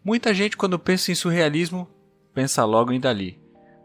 Muita gente, quando pensa em surrealismo, pensa logo em Dalí.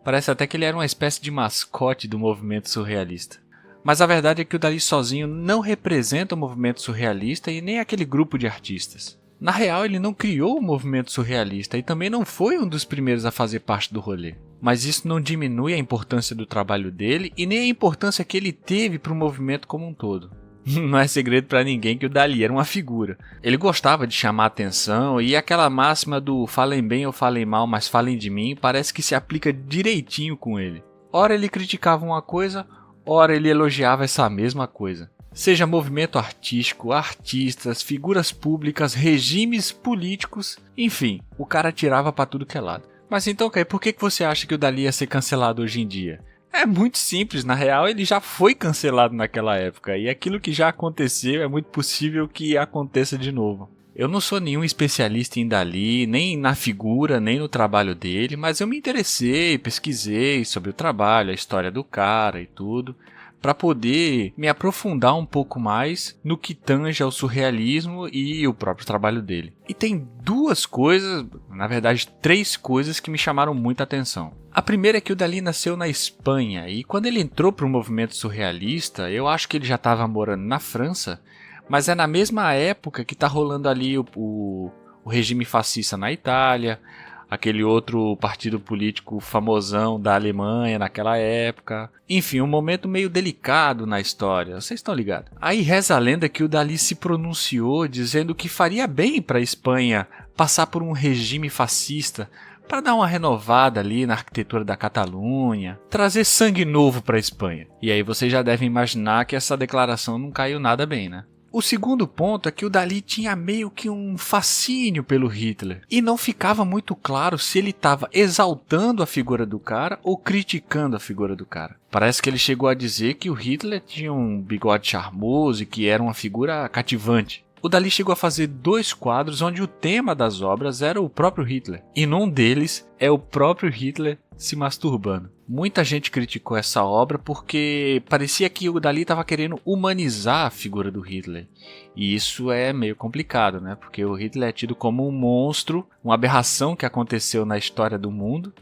Parece até que ele era uma espécie de mascote do movimento surrealista. Mas a verdade é que o Dalí sozinho não representa o movimento surrealista e nem aquele grupo de artistas. Na real, ele não criou o movimento surrealista e também não foi um dos primeiros a fazer parte do rolê. Mas isso não diminui a importância do trabalho dele e nem a importância que ele teve para o movimento como um todo. Não é segredo para ninguém que o Dalí era uma figura. Ele gostava de chamar atenção e aquela máxima do falem bem ou falem mal, mas falem de mim, parece que se aplica direitinho com ele. Ora ele criticava uma coisa, ora ele elogiava essa mesma coisa. Seja movimento artístico, artistas, figuras públicas, regimes políticos, enfim, o cara tirava pra tudo que é lado. Mas então, Kai, por que você acha que o Dalí ia ser cancelado hoje em dia? É muito simples, na real ele já foi cancelado naquela época, e aquilo que já aconteceu é muito possível que aconteça de novo. Eu não sou nenhum especialista em Dalí, nem na figura, nem no trabalho dele, mas eu me interessei, pesquisei sobre o trabalho, a história do cara e tudo, para poder me aprofundar um pouco mais no que tange ao surrealismo e o próprio trabalho dele. E tem duas coisas, na verdade 3 coisas que me chamaram muita atenção. A primeira é que o Dalí nasceu na Espanha e quando ele entrou para o movimento surrealista, eu acho que ele já estava morando na França, mas é na mesma época que está rolando ali o regime fascista na Itália, aquele outro partido político famosão da Alemanha naquela época. Enfim, um momento meio delicado na história, vocês estão ligados? Aí reza a lenda que o Dalí se pronunciou dizendo que faria bem para a Espanha passar por um regime fascista para dar uma renovada ali na arquitetura da Catalunha, trazer sangue novo para a Espanha. E aí vocês já devem imaginar que essa declaração não caiu nada bem, né? O segundo ponto é que o Dalí tinha meio que um fascínio pelo Hitler e não ficava muito claro se ele estava exaltando a figura do cara ou criticando a figura do cara. Parece que ele chegou a dizer que o Hitler tinha um bigode charmoso e que era uma figura cativante. O Dalí chegou a fazer 2 quadros onde o tema das obras era o próprio Hitler. E num deles é o próprio Hitler se masturbando. Muita gente criticou essa obra porque parecia que o Dalí estava querendo humanizar a figura do Hitler. E isso é meio complicado, né? Porque o Hitler é tido como um monstro, uma aberração que aconteceu na história do mundo.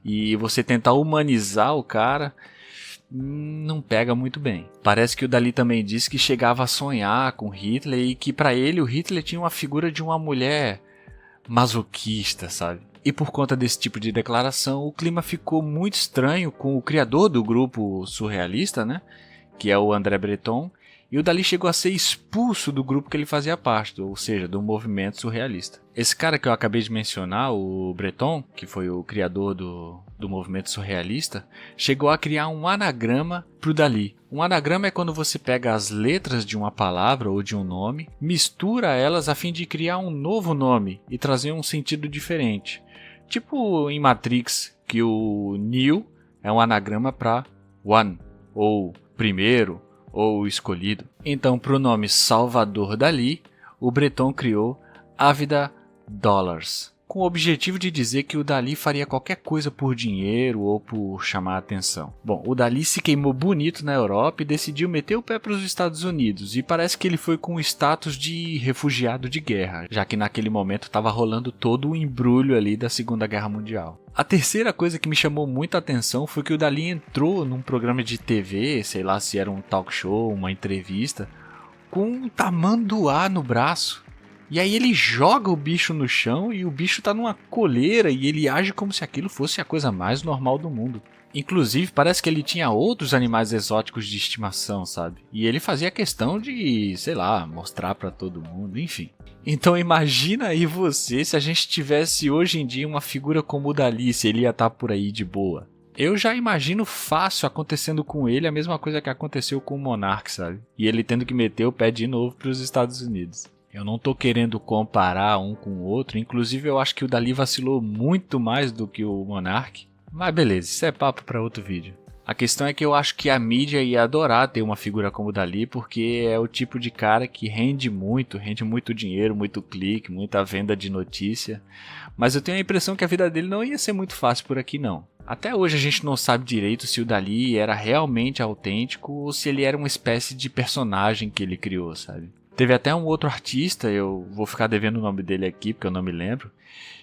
E você tentar humanizar o cara não pega muito bem. Parece que o Dalí também disse que chegava a sonhar com Hitler e que para ele o Hitler tinha uma figura de uma mulher masoquista, sabe? E por conta desse tipo de declaração, o clima ficou muito estranho com o criador do grupo surrealista, né? Que é o André Breton, e o Dalí chegou a ser expulso do grupo que ele fazia parte, ou seja, do movimento surrealista. Esse cara que eu acabei de mencionar, o Breton, que foi o criador do movimento surrealista, chegou a criar um anagrama para o Dalí. Um anagrama é quando você pega as letras de uma palavra ou de um nome, mistura elas a fim de criar um novo nome e trazer um sentido diferente. Tipo em Matrix, que o Neo é um anagrama para One, ou primeiro, ou escolhido. Então, para o nome Salvador Dalí, o Breton criou Ávida Dollars, com o objetivo de dizer que o Dalí faria qualquer coisa por dinheiro ou por chamar a atenção. Bom, o Dalí se queimou bonito na Europa e decidiu meter o pé para os Estados Unidos, e parece que ele foi com o status de refugiado de guerra, já que naquele momento estava rolando todo o embrulho ali da Segunda Guerra Mundial. A terceira coisa que me chamou muita atenção foi que o Dalí entrou num programa de TV, sei lá se era um talk show, uma entrevista, com um tamanduá no braço. E aí ele joga o bicho no chão e o bicho tá numa coleira e ele age como se aquilo fosse a coisa mais normal do mundo. Inclusive, parece que ele tinha outros animais exóticos de estimação, sabe? E ele fazia questão de, sei lá, mostrar pra todo mundo, enfim. Então imagina aí você se a gente tivesse hoje em dia uma figura como o Dalí, se ele ia estar por aí de boa. Eu já imagino fácil acontecendo com ele a mesma coisa que aconteceu com o Monark, sabe? E ele tendo que meter o pé de novo pros Estados Unidos. Eu não tô querendo comparar um com o outro, inclusive eu acho que o Dalí vacilou muito mais do que o Monark. Mas beleza, isso é papo para outro vídeo. A questão é que eu acho que a mídia ia adorar ter uma figura como o Dalí, porque é o tipo de cara que rende muito dinheiro, muito clique, muita venda de notícia. Mas eu tenho a impressão que a vida dele não ia ser muito fácil por aqui não. Até hoje a gente não sabe direito se o Dalí era realmente autêntico ou se ele era uma espécie de personagem que ele criou, sabe? Teve até um outro artista, eu vou ficar devendo o nome dele aqui porque eu não me lembro,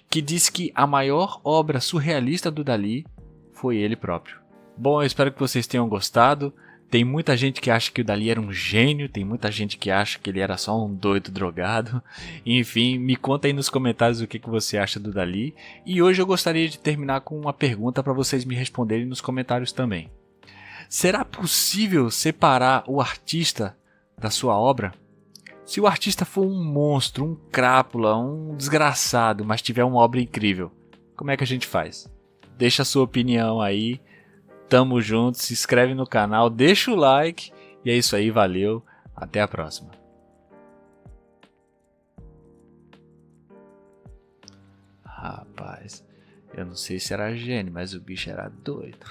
que disse que a maior obra surrealista do Dalí foi ele próprio. Bom, eu espero que vocês tenham gostado. Tem muita gente que acha que o Dalí era um gênio, tem muita gente que acha que ele era só um doido drogado. Enfim, me conta aí nos comentários o que você acha do Dalí. E hoje eu gostaria de terminar com uma pergunta para vocês me responderem nos comentários também. Será possível separar o artista da sua obra? Se o artista for um monstro, um crápula, um desgraçado, mas tiver uma obra incrível, como é que a gente faz? Deixa a sua opinião aí. Tamo junto, se inscreve no canal, deixa o like. E é isso aí, valeu. Até a próxima. Rapaz, eu não sei se era gênio, mas o bicho era doido.